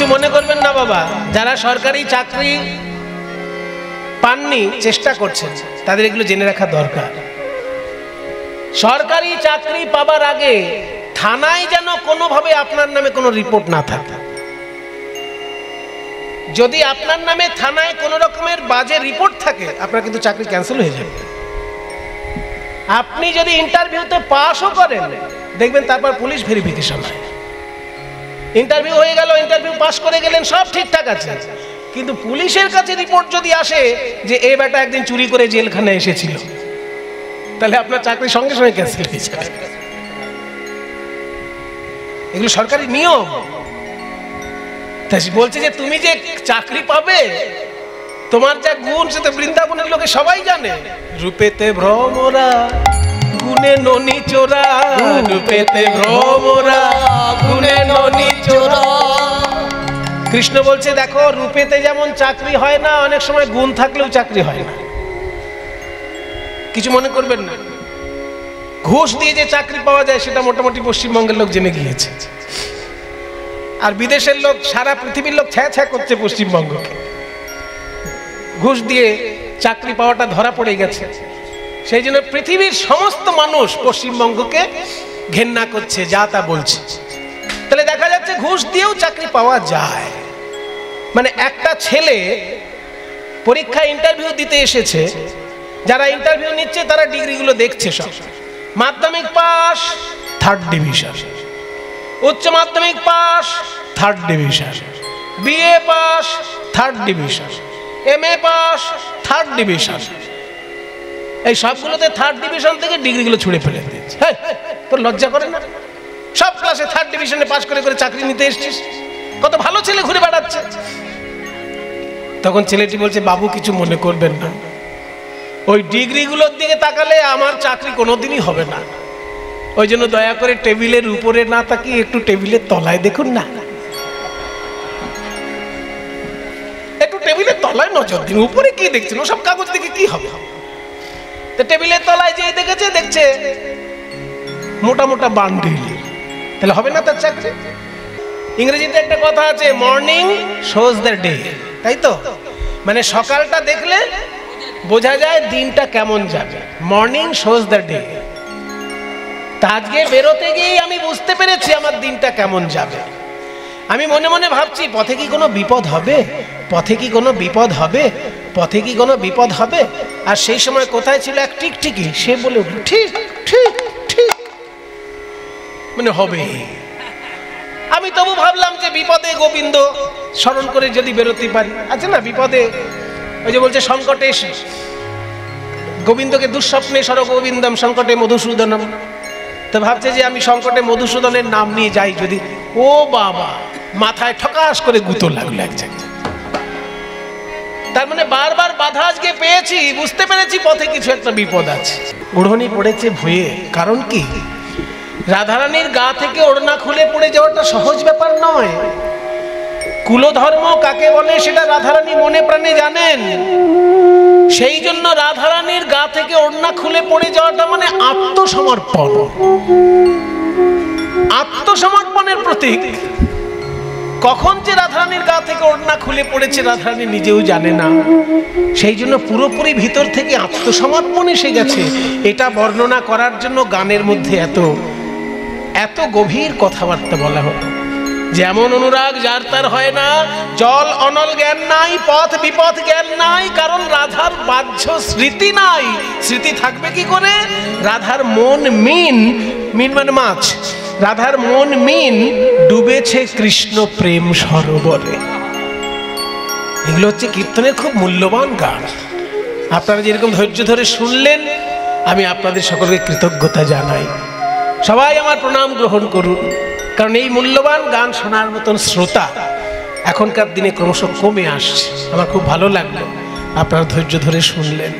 কিছু মনে করবেন না বাবা, যারা সরকারি চাকরি পাননি, চেষ্টা করছেন, তাদের এগুলো জেনে রাখা দরকার। সরকারি চাকরি পাবার আগে থানায় যেন কোনোভাবে আপনার নামে কোনো রিপোর্ট না থাকে। যদি আপনার নামে থানায় কোনো রকমের বাজে রিপোর্ট থাকে, আপনার কিন্তু চাকরি ক্যান্সেল হয়ে যাবে। আপনি যদি ইন্টারভিউতে পাসও করেন, দেখবেন তারপর পুলিশ ভেরিফিকেশন হয়। ইন্টারভিউ হয়ে গেল, ইন্টারভিউ পাস করে গেলেন, সব ঠিকঠাক আছে, কিন্তু পুলিশের কাছে রিপোর্ট যদি আসে যে এই বেটা একদিন চুরি করে জেলখানায় এসেছিল, তাহলে আপনার চাকরি সঙ্গে সঙ্গে ক্যান্সেল হয়ে যাবে। এগুলো সরকারি নিয়ম। তাই বলছে যে তুমি যে চাকরি পাবে, তোমার যা গুণ সেটা বৃন্দাবনের লোকে সবাই জানে। রূপেতে ভ্রমরা, গুণে ননি চোরা, রূপেতে ভ্রমরা, গুণে ননি চোরা। কৃষ্ণ বলছে দেখো, রূপেতে যেমন চাকরি হয় না, অনেক সময় গুণ থাকলেও চাকরি হয় না। কিছু মনে করবেন না। ঘুষ দিয়ে যে চাকরি পাওয়া যায় সেটা মোটামুটি পশ্চিমবঙ্গের লোক জেনে গিয়েছে, আর বিদেশের লোক, সারা পৃথিবীর লোক ছ্যা ছ্যা করছে পশ্চিমবঙ্গকে। ঘুষ দিয়ে চাকরি পাওয়াটা ধরা পড়ে গেছে, সেই জন্য পৃথিবীর সমস্ত মানুষ পশ্চিমবঙ্গকে ঘেন্না করছে, যা তা বলছে। তাহলে দেখা যাচ্ছে ঘুষ দিয়েও চাকরি পাওয়া যায়। মানে একটা ছেলে পরীক্ষা ইন্টারভিউ দিতে এসেছে, যারা ইন্টারভিউ নিচ্ছে তারা ডিগ্রিগুলো দেখছে সব। মাধ্যমিক পাস, 3rd ডিভিশন, উচ্চ মাধ্যমিক pass, 3rd division, BA pass, 3rd division, MA pass, 3rd division. এই সবগুলোতে 3rd ডিভিশন থেকে ডিগ্রিগুলো ছুঁড়ে ফেলে দিয়েছে। তোর লজ্জা করে না? সব ক্লাসে 3rd ডিভিশনে পাস করে করে চাকরি নিতে এসেছিস, কত ভালো ছেলে ঘুরে বেড়াচ্ছে। তখন ছেলেটি বলছে, বাবু কিছু মনে করবেন না, ওই ডিগ্রিগুলোর দিকে তাকালে আমার চাকরি কোনোদিনই হবে না। ওই জন্য দয়া করে টেবিলের উপরে না তাকিয়ে একটু টেবিলের তলায় দেখুন না, একটু টেবিলের তলায় নজর দিন। উপরে কি দেখছেন? ওসব কাগজ দেখে কি হবে? তো টেবিলের তলায় যেই দেখেছে, দেখছে মোটা মোটা বান্ডিল, তাহলে হবে না তার চাকরি। ইংরেজিতে একটা কথা আছে, মর্নিং শোজ দ্য ডে, তাই তো? মানে সকালটা দেখলে বোঝা যায় দিনটা কেমন যাবে। Morning shows the day. তা আজকে বেরোতে গিয়েই আমি বুঝতে পেরেছি আমার দিনটা কেমন যাবে। আমি মনে মনে ভাবছি, পথে কি কোনো বিপদ হবে, পথে কি কোনো বিপদ হবে, পথে কি কোনো বিপদ হবে। আর সেই সময় কোথায় ছিল এক টিকটিকি, সে বলে উঠল, ঠিক ঠিক ঠিক, মানে হবে। আমি তবু ভাবলাম যে বিপদে গোবিন্দ স্মরণ করে যদি বেরোতে পারি। আছে না বিপদে, ওই যে বলছে সংকটে গোবিন্দকে দুঃস্বপ্নে সর গোবিন্দম সংকটে মধুসূদনম। তো ভাবছে যে আমি সংকটে মধুসূদনের নাম নিয়ে যাই যদি, ও বাবা, মাথায় ঠকাস করে গুঁতো লাগলো এক জায়গায়। তার মানে বারবার বাধা আজকে পেয়েছি, বুঝতে পেরেছি পথে কিছু একটা বিপদ আছে। ওড়নি পড়েছে ভুয়ে, কারণ কি? রাধারানীর গা থেকে ওড়না খুলে পড়ে যাওয়াটা সহজ ব্যাপার নয়। কুলধর্ম কাকে বলে সেটা রাধারানী মনে প্রাণে জানেন। সেই জন্য রাধারানীর গা থেকে ওড়না খুলে পড়ে যাওয়াটা মানে আত্মসমর্পণ, আত্মসমর্পণের প্রতীক। কখন যে রাধারানীর গা থেকে ওড়না খুলে পড়েছে রাধারানী নিজেও জানে না। সেই জন্য পুরোপুরি ভিতর থেকে আত্মসমর্পণ এসে গেছে। এটা বর্ণনা করার জন্য গানের মধ্যে এত এত গভীর কথাবার্তা বলা হলো। যেমন অনুরাগ যার তার হয় না, জল অনল জ্ঞান নাই, পথ বিপথ জ্ঞান নাই, কারণ রাধার বাহ্য স্মৃতি নাই। স্মৃতি থাকবে কি করে? রাধার মন মিন, মিন মানে মাছ, রাধার মন মিন ডুবেছে কৃষ্ণ প্রেম সরোবরে। এগুলো হচ্ছে কীর্তনের খুব মূল্যবান গান। আপনারা যেরকম ধৈর্য ধরে শুনলেন, আমি আপনাদের সকলকে কৃতজ্ঞতা জানাই। সবাই আমার প্রণাম গ্রহণ করুন, কারণ এই মূল্যবান গান শোনার মতন শ্রোতা এখনকার দিনে ক্রমশ কমে আসছে। আমার খুব ভালো লাগলো আপনারা ধৈর্য ধরে শুনলেন।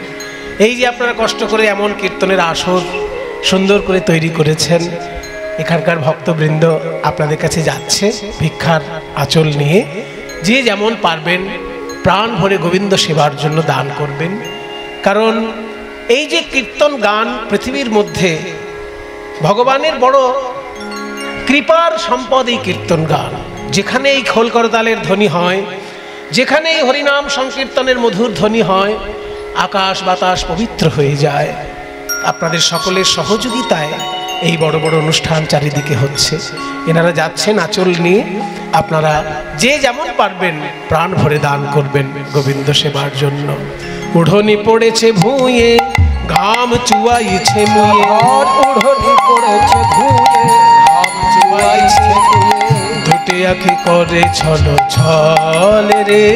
এই যে আপনারা কষ্ট করে এমন কীর্তনের আসর সুন্দর করে তৈরি করেছেন, এখানকার ভক্তবৃন্দ আপনাদের কাছে যাচ্ছে ভিক্ষার আঁচল নিয়ে। যে যেমন পারবেন প্রাণ ভরে গোবিন্দ সেবার জন্য দান করবেন। কারণ এই যে কীর্তন গান পৃথিবীর মধ্যে ভগবানের বড় কৃপার সম্পদ এই কীর্তন গান। যেখানে এই খোল করতালের ধ্বনি হয়, যেখানে এই হরিনাম সংকীর্তনের মধুর ধ্বনি হয়, আকাশ বাতাস পবিত্র হয়ে যায়। আপনাদের সকলের সহযোগিতায় এই বড় বড় অনুষ্ঠান চারিদিকে হচ্ছে। এনারা যাচ্ছেন আঁচল নিয়ে, আপনারা যে যেমন পারবেন প্রাণ ভরে দান করবেন গোবিন্দ সেবার জন্য। উঠোনি পড়েছে ভুঁয়ে, ঘাম চুয়াইছে মুয়ে, উঠোনি পড়েছে ভুঁয়ে, ঘাম চুয়াইছে মুয়ে, দুটি আঁখি করে ছল ছল রে,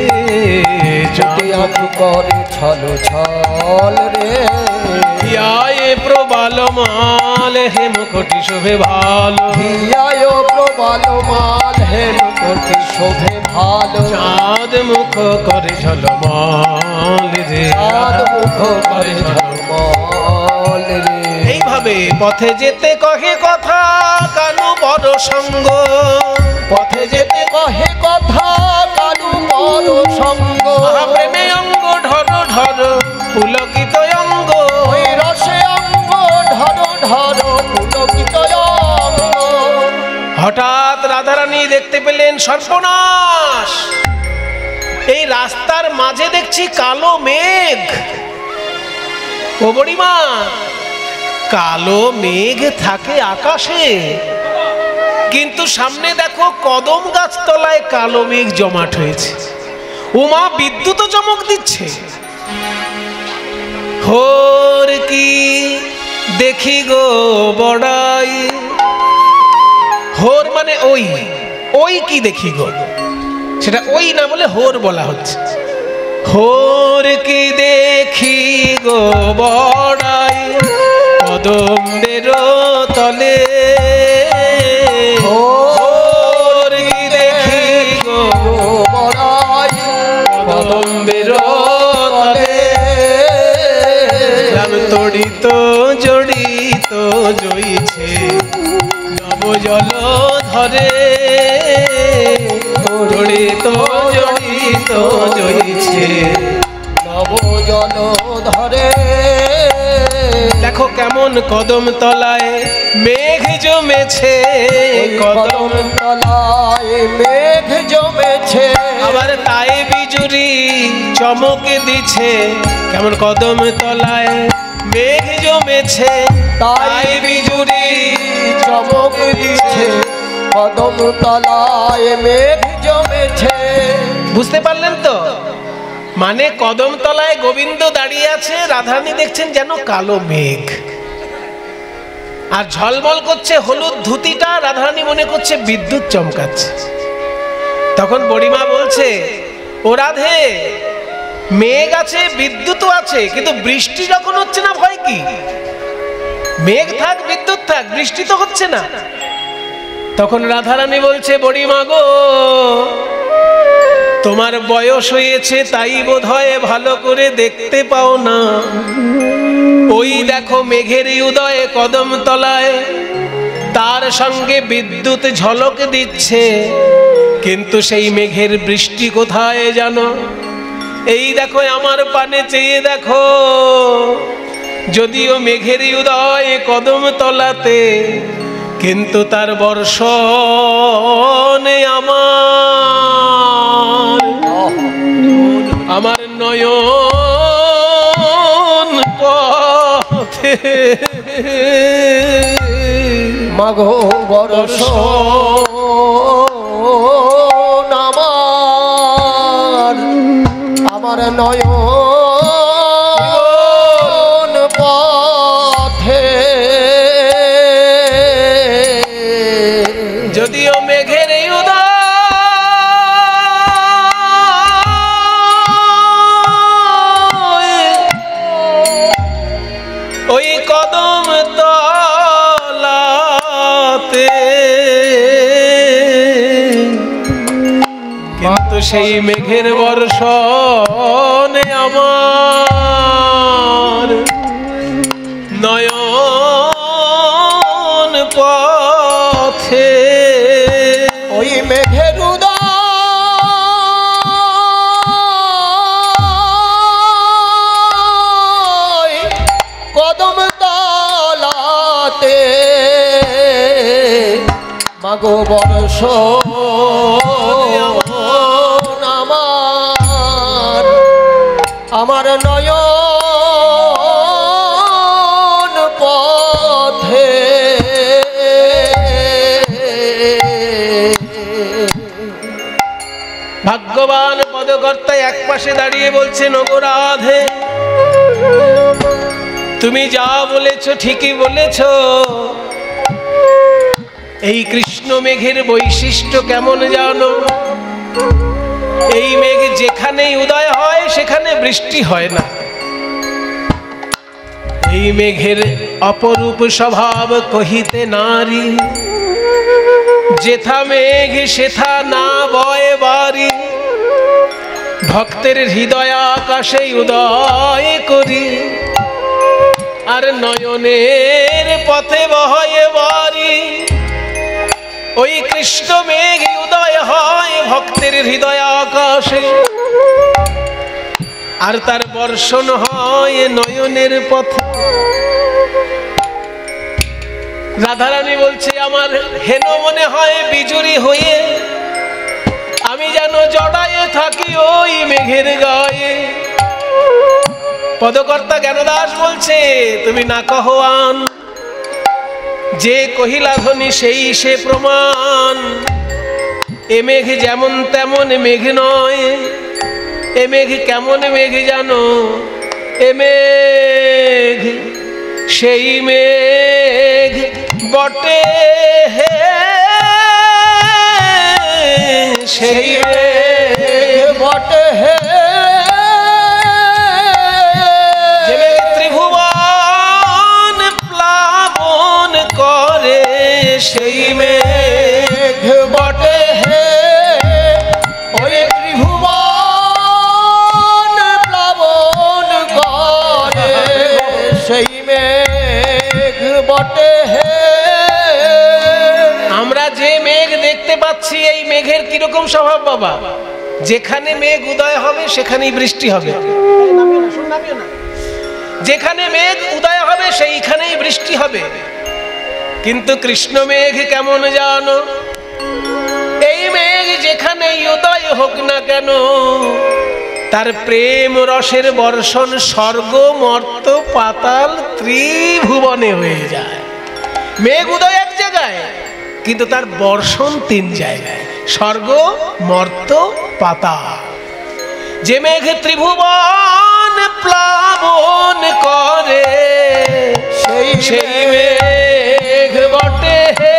দুটি আঁখি করে ছল ছল রে। হিয়ায় প্রবাল মাল হে মুকুটি শোভে ভালো, হিয়ায় প্রবাল মাল হে মুকুটি শোভে ভালো। চাঁদ মুখ করে ঝলমল রে, চাঁদ মুখ করে ঝলমল রে। এইভাবে পথে যেতে কহে কথা কানু বড় সঙ্গ, পথে যেতে কহে কথা কানু বড় সঙ্গ। প্রেমে অঙ্গ ঢর ঢর পুলকিত অঙ্গ, ওই রসে অঙ্গ ঢর ঢর পুলকিত অঙ্গ। হঠাৎ রাধারানী দেখতে পেলেন সর্বনাশ, এই রাস্তার মাঝে দেখছি কালো মেঘ। ও বুড়িমা, কালো মেঘ থাকে আকাশে, কিন্তু সামনে দেখো কদম গাছ তলায় কালো মেঘ জমাট হয়েছে। উমা বিদ্যুৎ চমক দিচ্ছে। হোর কি দেখি গো বড়াই, হোর মানে ওই, ওই কি দেখি গো, সেটা ওই না বলে হোর বলা হচ্ছে। হোর কি দেখি গো বড়াই কদমের তলে, হোর কি দেখি গো বড়াই কদমের তলে, রাম তড়িত জড়িত জইছে নব জল ধরে, জড়িত জড়িত জইছে নব জল ধরে। দেখো কেমন কদম তলায় মেঘ জমেছে, কদম তলায় মেঘ জমেছে, আবার তাই বিজুরি চমক দিছে। কেমন কদম তলায় মেঘ জমেছে, তাই বিজুরি চমক দিচ্ছে। কদম তলায় মেঘ জমেছে। বুঝতে পারলেন তো? মানে কদম তলায় গোবিন্দ দাঁড়িয়ে আছে, রাধারানী দেখছেন যেন কালো মেঘ, আর ঝলমল করছে হলুদ ধুতিটা, রাধারানী মনে করছে বিদ্যুৎ চমকাচ্ছে। তখন বুড়িমা বলছে, ও রাধে, মেঘ আছে বিদ্যুৎও আছে, কিন্তু বৃষ্টি যখন হচ্ছে না ভয় কি? মেঘ থাক বিদ্যুৎ থাক, বৃষ্টি তো হচ্ছে না। তখন রাধারানী বলছে, বুড়িমা গো, তোমার বয়স হয়েছে তাই বোধহয় ভালো করে দেখতে পাও না। ওই দেখো মেঘের উদয় কদম তলায়, তার সঙ্গে বিদ্যুৎ ঝলক দিচ্ছে, কিন্তু সেই মেঘের বৃষ্টি কোথায় জানো? এই দেখো আমার পানে চেয়ে দেখো, যদিও মেঘের উদয় কদম তলাতে, কিন্তু তার বর্ষণে আমার নয়ন পথে মাগো বর্ষণ আমার নয়ন পথে। যদিও মেঘের উদয় ওই কদম তলাতে, কিন্তু সেই মেঘের বর্ষণে আমার নয়ন পথে। ওই মেঘের উদয় কদম তলাতে, মাগো বর্ষণ আমার নয়ন পথে ভাগ্যবান পদকর্তা এক পাশে দাঁড়িয়ে বলছেন, ওগো রাধে, তুমি যা বলেছ ঠিকই বলেছ। এই কৃষ্ণ মেঘের বৈশিষ্ট্য কেমন জানো? এই মেঘ যেখানেই উদয় হয় সেখানে বৃষ্টি হয় না। এই মেঘের অপরূপ স্বভাব কহিতে নারী, যেথা মেঘ সেথা না বয় বাড়ি। ভক্তের হৃদয় আকাশে উদয় করি, আর নয়নের পথে বহয় বাড়ি। ওই কৃষ্ণ মেঘ উদয় হয় ভক্তের হৃদয় আকাশে, আর তার বর্ষণ হয় নয়নের পথে। রাধারানী বলছে, আমার হেন মনে হয় বিজুরি হয়ে আমি যেন জড়ায়ে থাকি ওই মেঘের গায়ে। পদকর্তা জ্ঞানদাস বলছে, তুমি না কহ আন, যে কহিলা ধ্বনি সেই সে প্রমাণ। এ মেঘ যেমন তেমন মেঘ নয়। এ মেঘ কেমন মেঘ জানো? এ মেঘ সেই মেঘ বটে হে, সেই মেঘ বটে হে, যে মেঘ ত্রিভুবন প্লাবন করে, সেই মেঘ বটে হে। ওই ত্রিভুবন প্লাবন করে, সেই মেঘ বটে হে। আমরা যে মেঘ দেখতে পাচ্ছি, এই মেঘের কিরকম স্বভাব বাবা? যেখানে মেঘ উদয় হবে সেখানেই বৃষ্টি হবে। যেখানে মেঘ উদয় হবে সেইখানেই বৃষ্টি হবে। কিন্তু কৃষ্ণ মেঘ কেমন জানো? এই মেঘ যেখানে উদয় হোক না কেন, তার প্রেম রসের বর্ষণ স্বর্গ মর্ত পাতাল ত্রিভুবনে হয়ে যায়। মেঘ উদয় এক জায়গায়, কিন্তু তার বর্ষণ তিন জায়গায়, স্বর্গ মর্ত পাতাল। যে মেঘ ত্রিভুবন প্লাবন করে, সেই মেঘ বটে হে।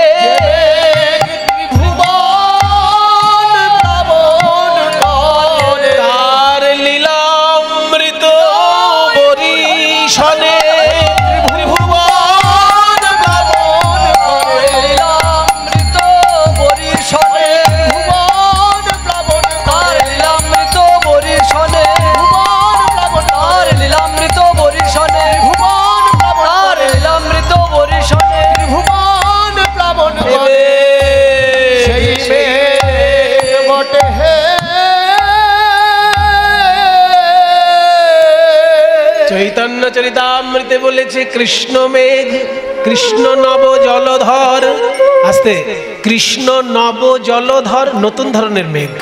ত্রিভুবন প্লাবন করে, তার লীলামৃত বরিশনে ত্রিভুবন প্লাবন করে, লীলামৃত বরিশনে ভুবন প্লাবন করে, লীলামৃত বরিশনে ভুবন প্লাবন করে, লীলামৃত বরিশনে ভুবন প্লাবন করে, লীলামৃত বরিশনে ভুবন প্লাবন করে, সেই মেঘ বটে হে। চৈতন্য চরিতামৃতে বলেছে, কৃষ্ণ মেঘ, কৃষ্ণ নব জলধর। আস্তে, কৃষ্ণ নব জলধর, নতুন ধরনের মেঘ।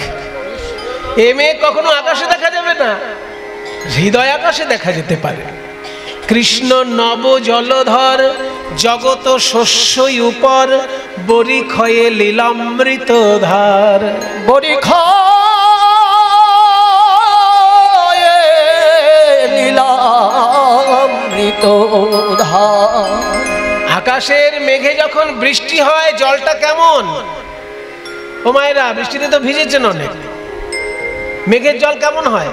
এ মেঘ কখনো আকাশে দেখা যাবে না, হৃদয় আকাশে দেখা যেতে পারে। কৃষ্ণ নব জলধর, জগত শস্যই উপর, বরি ক্ষয়ে লীলামৃত ধার। বরিক্ষয়ে লীলামৃত ধার। আকাশের মেঘে যখন বৃষ্টি হয় জলটা কেমন? ও মায়েরা, বৃষ্টিতে তো ভিজেছেন অনেক। মেঘের জল কেমন হয়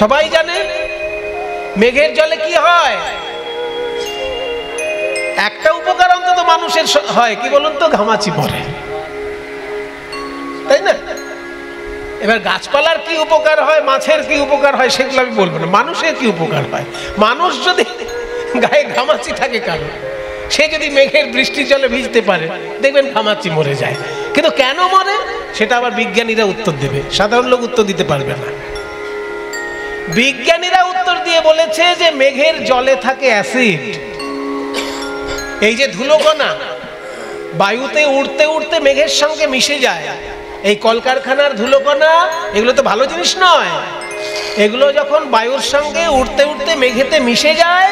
সবাই জানে। মেঘের জলে কি হয়? একটা উপকার অন্তত মানুষের হয়, কি বলুন তো? ঘামাচি পড়ে, তাই না? এবার গাছপালার কি উপকার হয়, মাছের কি উপকার হয়, সেগুলো আমি বলবো না। মানুষের কি উপকার হয়? মানুষ যদি গায়ে ঘামাচি থাকে কারো, সে যদি মেঘের বৃষ্টির জলে ভিজতে পারে, দেখবেন ঘামাচি মরে যায়। কিন্তু কেন মরে সেটা আবার বিজ্ঞানীরা উত্তর দেবে, সাধারণ লোক উত্তর দিতে পারবে না। বিজ্ঞানীরা উত্তর দিয়ে বলেছে যে মেঘের জলে থাকে অ্যাসিড। এই যে ধুলোকণা বায়ুতে উড়তে উড়তে মেঘের সঙ্গে মিশে যায়, এই কলকারখানার ধুলোকণা, এগুলো তো ভালো জিনিস নয়। এগুলো যখন বায়ুর সঙ্গে উড়তে উড়তে মেঘেতে মিশে যায়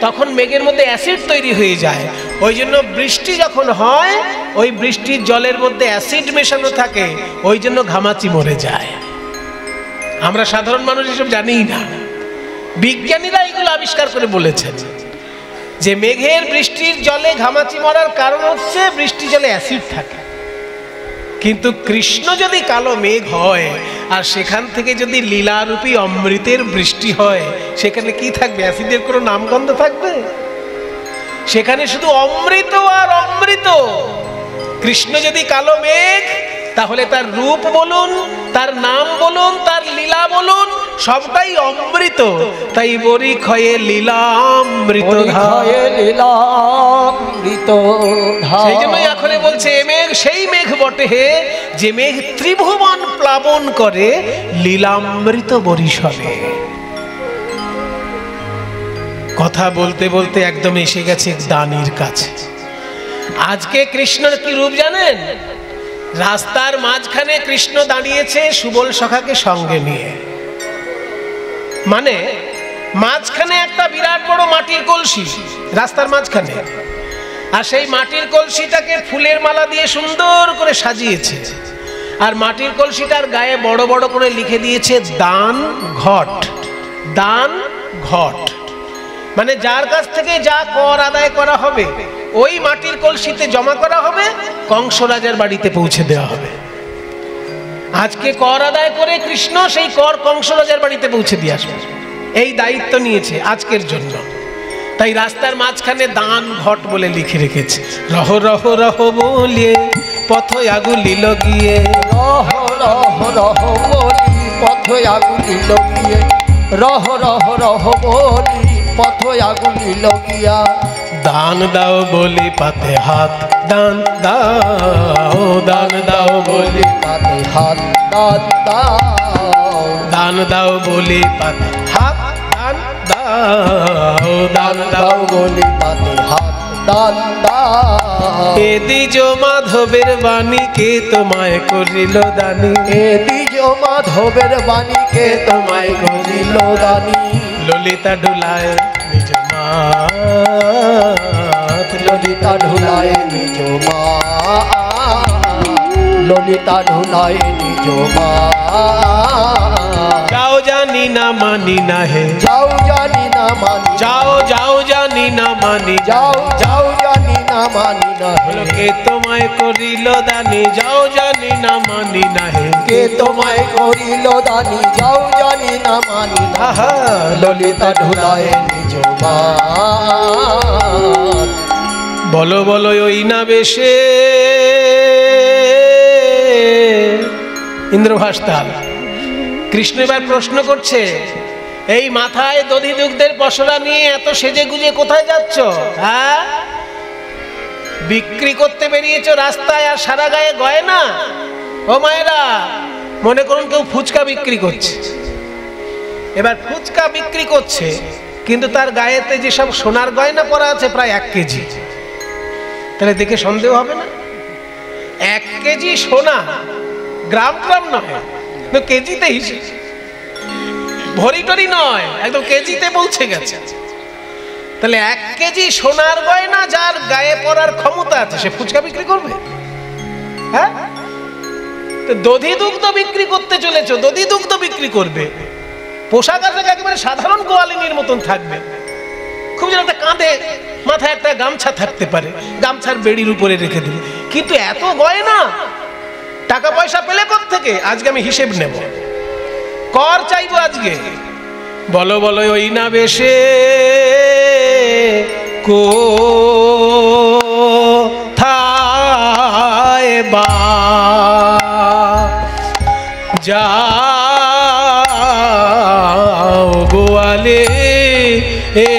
তখন মেঘের মধ্যে অ্যাসিড তৈরি হয়ে যায়। ওই জন্য বৃষ্টি যখন হয় ওই বৃষ্টির জলের মধ্যে অ্যাসিড মেশানো থাকে, ওই জন্য ঘামাচি মরে যায়। আমরা সাধারণ মানুষ এসব জানিই না, বিজ্ঞানীরা এগুলো আবিষ্কার করে বলেছেন যে মেঘের বৃষ্টির জলে ঘামাচি মরার কারণ হচ্ছে বৃষ্টি জলে অ্যাসিড থাকে। কিন্তু কৃষ্ণ যদি কালো মেঘ হয় আর সেখান থেকে যদি লীলারূপী অমৃতের বৃষ্টি হয়, সেখানে কি থাকবে? অ্যাসিডের কোনো নামগন্ধ থাকবে? সেখানে শুধু অমৃত আর অমৃত। কৃষ্ণ যদি কালো মেঘ, তাহলে তার রূপ বলুন, তার নাম বলুন, তার লীলা বলুন, সবটাই অমৃত। তাই বরি ক্ষয়ে লীলামৃত সেই জন্যই এখনে বলছে এ মেঘ সেই মেঘ বটে হে, যে মেঘ ত্রিভুবন প্লাবন করে লীলামৃত বরিশনে। কথা বলতে বলতে একদম এসে গেছে দানির কাছে। আজকে কৃষ্ণর কি রূপ জানেন? রাস্তার মাঝখানে কৃষ্ণ দাঁড়িয়েছে সুবল সখাকে সঙ্গে নিয়ে, মানে মাঝখানে একটা বিরাট বড় মাটির কলসি রাস্তার মাঝখানে, আর সেই মাটির কলসিটাকে ফুলের মালা দিয়ে সুন্দর করে সাজিয়েছে, আর মাটির কলসিটার গায়ে বড় বড় করে লিখে দিয়েছে দান ঘট। দান ঘট মানে যার কাছ থেকে যা কর আদায় করা হবে ওই মাটির কলসিতে জমা করা হবে, কংস রাজার বাড়িতে পৌঁছে দেওয়া হবে। আজকে কর আদায় করে কৃষ্ণ সেই কর কংস রাজার বাড়িতে পৌঁছে দিয়ে আসবে, এই দায়িত্ব নিয়েছে আজকের জন্য। তাই রাস্তার মাঝখানে দান ঘট বলে লিখে রেখেছে, রহ রহ রহ বলিয়ে পথ আগুলিল গিয়ে, রহ রহ রহ বলি পথ আগুলিল গিয়ে, রহ রহ রহ বলি পথ আগুলিল গিয়া। দান দাও বলি পাতে হাত, দান দাও, দান দাও বলি পাতে হাত, দান দাও, দান দাও বলি পাতে হাত, দান দাও, দান দাও বলি পাতে হাত, দান দাও। এ দ্বিজ মাধবের বাণী কে তোমায় করিল দানি, এ দ্বিজ মাধবের বাণী কে তোমায় করিল দানি। ললিতা ঢুলায় নিজ মাত, ললিতা ঢুলায় নিজ মা, ললিতা ঢুলায় নিজ মা। যাও জানি না মানি না হে, যাও জানি না মানি, যাও যাও জানি না মানি, যাও যাও জানি না মানি না হে। কে তোমায় করিল দানি, যাও জানি না মানি না হে, কে তোমায় করিল দানি, যাও জানি না মানি না। আহা ললিতা ঢুলায় নিজ মা। বলো বলো ওই না বেশে ইন্দ্রভাস্তাল। কৃষ্ণ এবার প্রশ্ন করছে, এই মাথায় দধি দুগ্ধের পসরা নিয়ে এত সেজে গুজে কোথায় যাচ্ছ? হ্যাঁ, বিক্রি করতে বেরিয়েছো রাস্তায় আর সারা গায়ে গয়না? ও মায়েরা, মনে করুন কেউ ফুচকা বিক্রি করছে, এবার ফুচকা বিক্রি করছে কিন্তু তার গায়েতে যেসব সোনার গয়না পরা আছে প্রায় 1 কেজি, তাহলে দেখে সন্দেহ হবে না? 1 কেজি সোনা, গ্রাম গ্রাম নয়, কেজিতে হিসেবে, ভরি টরি নয়, একদম কেজিতে পৌঁছে গেছে। তাহলে 1 কেজি সোনার গয়না যার গায়ে পরার ক্ষমতা আছে সে ফুচকা বিক্রি করবে? হ্যাঁ, তো দধি দুগ্ধ বিক্রি করতে চলেছো, দধি দুগ্ধ বিক্রি করবে, পোশাক আশাক একেবারে সাধারণ গোয়ালিনীর মতন থাকবে, খুব যেন একটা কাঁধে মাথায় একটা গামছা থাকতে পারে, গামছার বেড়ির উপরে রেখে দেবে, কিন্তু এত গয়না টাকা পয়সা পেলে কোত্থেকে? আজকে আমি হিসেব নেব, কর চাইবো আজকে। বলো বলো ওই না বেশে কোথায় বা যাও গোয়ালে হে,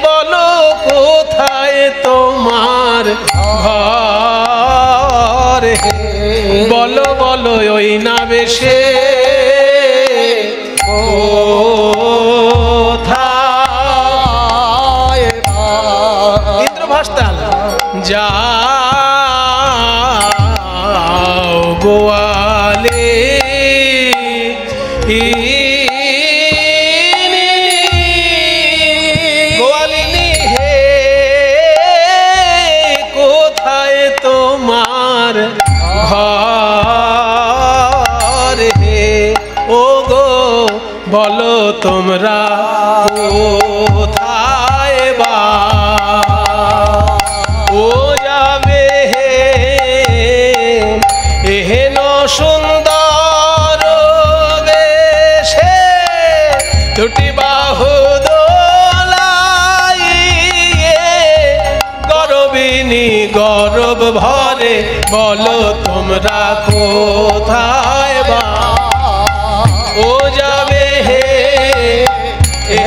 বলো কোথায় তোমার ঘর, বলো বলো ওই না বেশে কোথায়। ইন্দ্রভাস্তাল, যাও গোয়ালিনী গৌরব ভরে বলো তোমরা কোথায় বা ও যাবে হে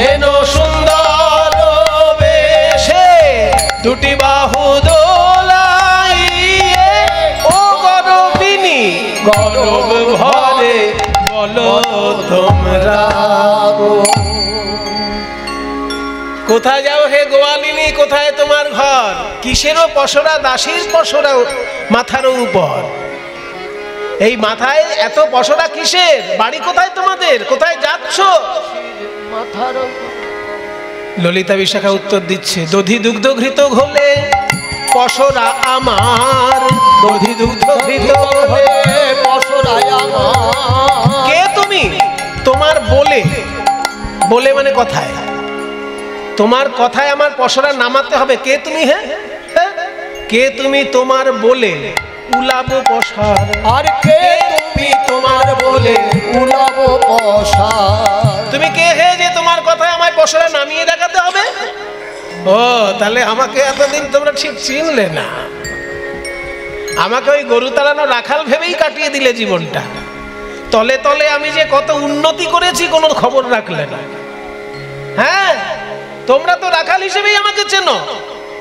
এনো সুন্দর বেশে দুটি বাহু দোলাইয়ে ও গৌরবিনী গৌরব ভরে বলো তোমরা। কোথায় যাও হে গোয়ালিনী, কোথায় তোমার ঘর? কিসেরও পসরা, দাসীর পসরা মাথার উপর। এই মাথায় এত পসরা কিসের? বাড়ি কোথায় তোমাদের? কোথায় যাচ্ছ? ললিতা বিশাখা উত্তর দিচ্ছে, দধি দুগ্ধ ঘৃত ঘোলে পসরা আমার, দধি দুগ্ধ ঘৃত ঘোলে পসরা আমার। কে তুমি? তোমার বলে, বলে মানে কথায়, তোমার কথায় আমার পসরা নামাতে হবে। কে তুমি? হ্যাঁ, কে তুমি? তোমার বলে উলাবো পসার। আর কে তুমি? তোমার বলে উলাবো পসার। তুমি কে হে যে তোমার কথায় আমায় পসরা নামিয়ে দেখাতে হবে? ও তাহলে আমাকে এতদিন তোমরা ঠিক চিনলে না। আমাকে ওই গরু তাড়ানো রাখাল ভেবেই কাটিয়ে দিলে জীবনটা। তলে তলে আমি যে কত উন্নতি করেছি কোনো খবর রাখলে না। হ্যাঁ, তোমরা তো রাখাল হিসেবেই আমাকে চেনো,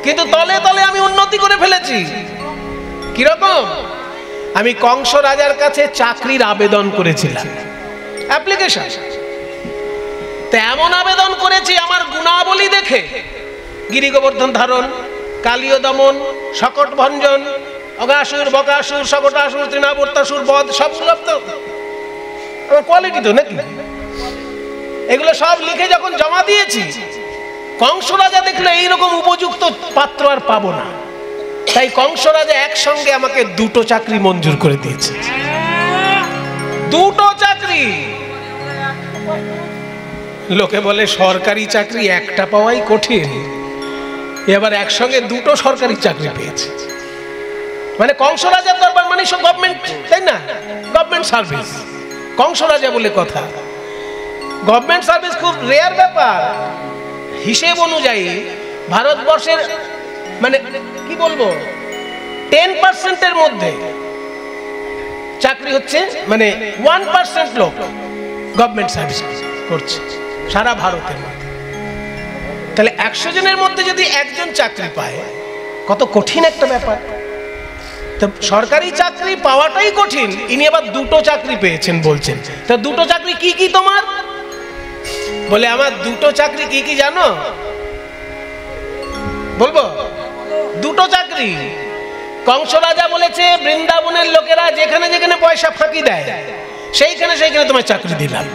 কিন্তু তলে তলে আমি উন্নতি করে ফেলেছি। কিরকম? আমি কংস রাজার কাছে চাকরির আবেদন করেছিলাম, অ্যাপ্লিকেশন। তেমন আবেদন করেছি আমার গুণাবলী দেখে, গিরি গোবর্ধন ধারণ, কালীয় দমন, শকট ভঞ্জন, অগাসুর, বকাসুর, শকটাসুর, তৃণাবর্তাসুর বধ, সবগুলো তো আমার কোয়ালিটি তো নাকি। এগুলো সব লিখে যখন জমা দিয়েছি, কংস রাজা দেখলো এইরকম উপযুক্ত পাত্র আর পাবো না, তাই কংস রাজা একসঙ্গে আমাকে দুটো চাকরি মঞ্জুর করে দিয়েছে। দুটো চাকরি। লোকে বলে সরকারি চাকরি একটা পাওয়াই কঠিন, এবার একসঙ্গে দুটো সরকারি চাকরি পেয়েছে। মানে কংস রাজার দরবার মানে সব গভর্নমেন্ট, তাই না? গভর্নমেন্ট সার্ভিস, কংস রাজা বলে কথা। গভর্নমেন্ট সার্ভিস খুব রেয়ার ব্যাপার। হিসেব অনুযায়ী ভারতবর্ষের মানে কি বলবো 10% মধ্যে চাকরি হচ্ছে, মানে 1% লোক গভর্নমেন্ট সার্ভিস করছে সারা ভারতের মধ্যে। তাহলে 100 জনের মধ্যে যদি একজন চাকরি পায়, কত কঠিন একটা ব্যাপার। তো সরকারি চাকরি পাওয়াটাই কঠিন, ইনি আবার দুটো চাকরি পেয়েছেন বলছেন। তা দুটো চাকরি কি কি তোমার? বলে আমার দুটো চাকরি কি কি জানো? বলবো দুটো চাকরি। কংস রাজা বলেছে বৃন্দাবনের লোকেরা যেখানে যেখানে পয়সা ফাঁকি দেয় সেইখানে সেইখানে তোমায় চাকরি দিলাম।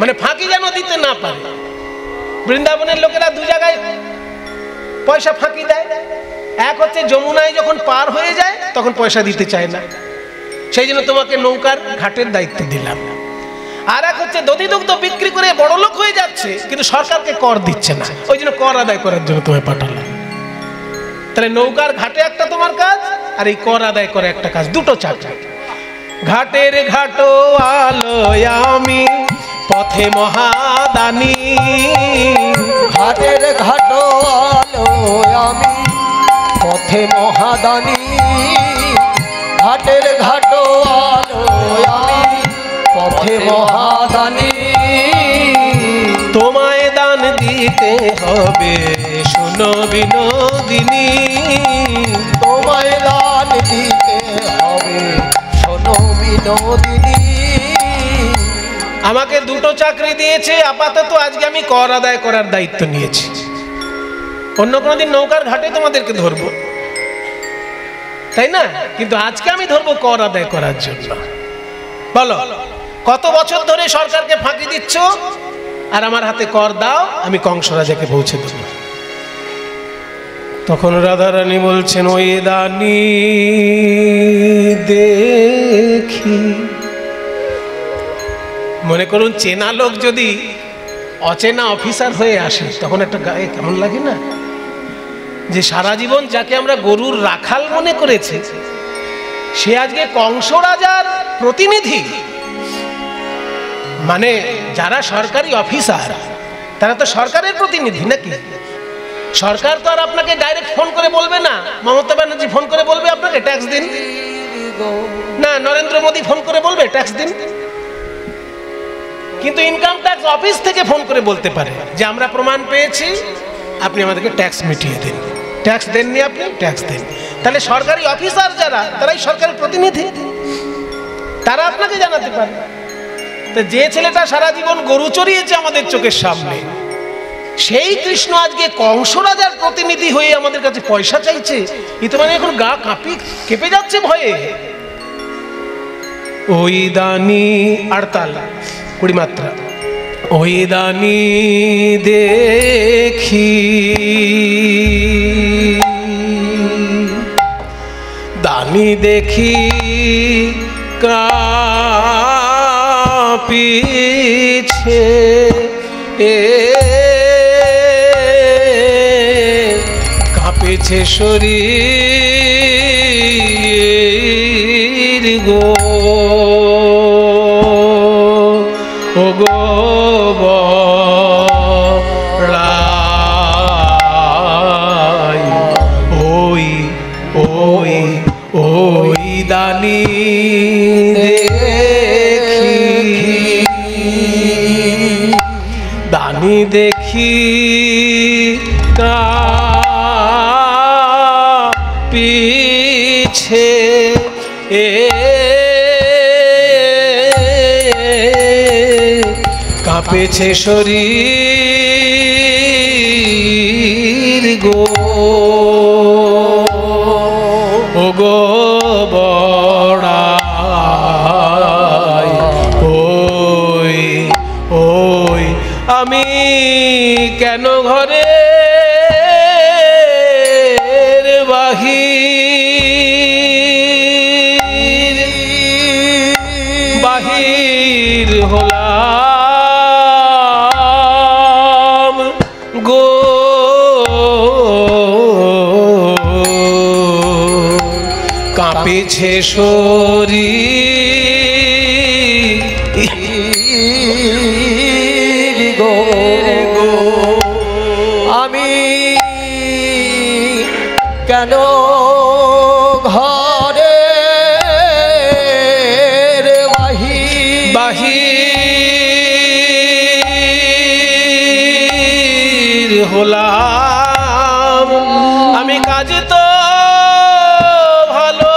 মানে ফাঁকি যেন দিতে না পারে। বৃন্দাবনের লোকেরা দু জায়গায় পয়সা ফাঁকি দেয়। এক হচ্ছে যমুনায় যখন পার হয়ে যায় তখন পয়সা দিতে চায় না, সেই জন্য তোমাকে নৌকার ঘাটের দায়িত্ব দিলাম। আর এক হচ্ছে দধি দুগ্ধ বিক্রি করে বড় লোক হয়ে যাচ্ছে কিন্তু সরকারকে কর দিচ্ছে না, ওই জন্য কর আদায় করার জন্য তোমায় পাঠালাম। তাহলে নৌকার ঘাটে একটা তোমার কাজ, আর এই কর আদায় করে একটা কাজ, দুটো চাকরি। ঘাটের ঘাটো আলোয় আমি পথে মহাদানী, ঘাটের ঘাটো আলোয় আমি পথে মহাদানী, ঘাটের ঘাটো আলোয় আমি পথে মহাদানী। তোমায় দান দিতে হবে শোনো বিনোদিনী, তোমায় দান দিতে হবে শোনো বিনোদিনী। আমাকে দুটো চাকরি দিয়েছে, আপাতত আজকে আমি কর আদায় করার দায়িত্ব নিয়েছি। অন্য কোনোদিন নৌকার ঘাটে তোমাদেরকে ধরবো, তাই না? কিন্তু আজকে আমি ধরবো কর আদায় করার জন্য। বলো কত বছর ধরে সরকারকে ফাঁকি দিচ্ছ, আর আমার হাতে কর দাও, আমি কংস রাজাকে পৌঁছে দেব। তখন রাধারানী বলছেন ওই দানি দেখি। মনে করুন চেনা লোক যদি অচেনা অফিসার হয়ে আসে তখন একটা গায়ে কেমন লাগে না? যে সারা জীবন যাকে আমরা গরুর রাখাল মনে করেছি সে আজকে কংস রাজার প্রতিনিধি। মানে যারা সরকারি অফিসার তারা তো সরকারের প্রতিনিধি নাকি? সরকার তো আর আপনাকে ডাইরেক্ট ফোন করে বলবে না, মমতা ব্যানার্জি ফোন করে বলবে আপনাকে ট্যাক্স দিন, না নরেন্দ্র মোদী ফোন করে বলবে ট্যাক্স দিন। কিন্তু ইনকাম ট্যাক্স অফিস থেকে ফোন করে বলতে পারে যে আমরা প্রমাণ পেয়েছি, আপনি আমাদেরকে ট্যাক্স মিটিয়ে দিন। ট্যাক্স দেননি আপনি, ট্যাক্স দেন। তাহলে সরকারি অফিসার যারা, তারাই সরকারের প্রতিনিধি, তারা আপনাকে জানাতে পারে। তো যে ছেলেটা সারা জীবন গরু চড়িয়েছে আমাদের চোখের সামনে, সেই কৃষ্ণ আজকে কংস রাজার প্রতিনিধি হয়ে আমাদের কাছে পয়সা চাইছে, এ তো মানে এখন গা কেঁপে যাচ্ছে ভয়ে। ওই দানি আড়তাল 20 মাত্রা। ওই দানি দেখি দানি দেখি কাঁপিছে কাঁপেছে শরীর গো, ও গো বড়াই। ওই ওই ওই দানি দেখি দানি দেখি কাঁপিছে কাঁপেছে শরীর গো, ও গো বড়াই। ওই ওই আমি কেন ঘরে বাহির হলাম গো, কাঁপেছে শরীর গো, আমি কেন ঘরে বাহির হলাম। আমি কাজ তো ভালো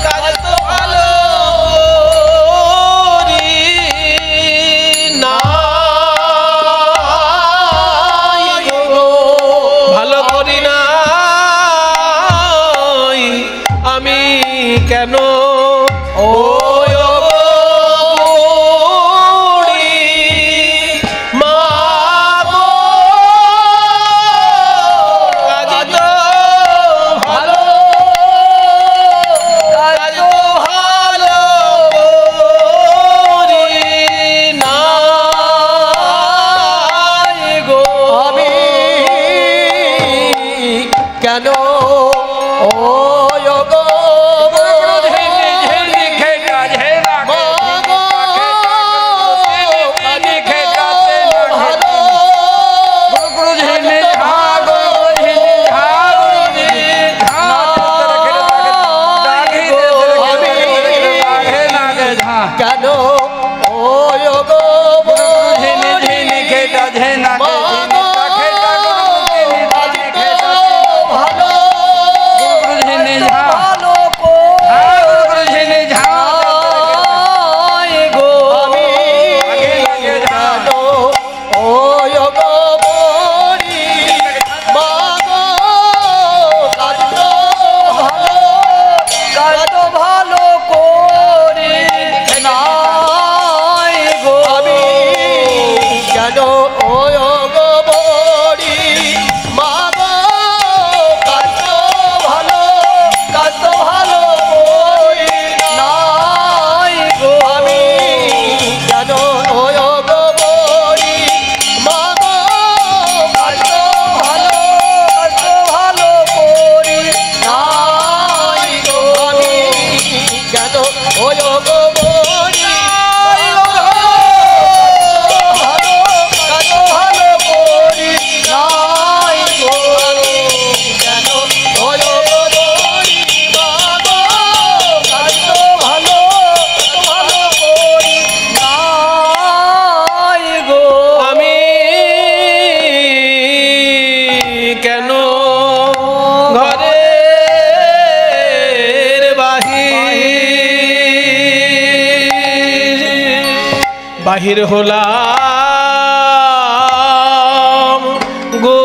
কাজ তো ভালো না, ভালো করি না আমি কেন মা গো বাহির হলাম গো,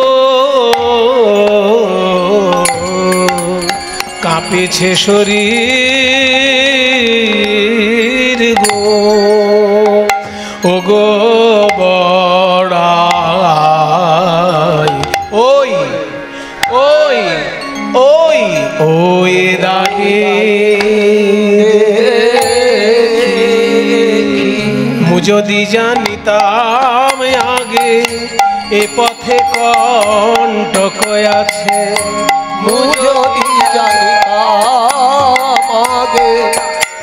কাঁপেছে শরীর গো, ও গো বড়াই ওই ওই ওই ওই দানি যদি জানিতাম আগে এ পথে কণ্টক আছে, যদি জানিতাম আগে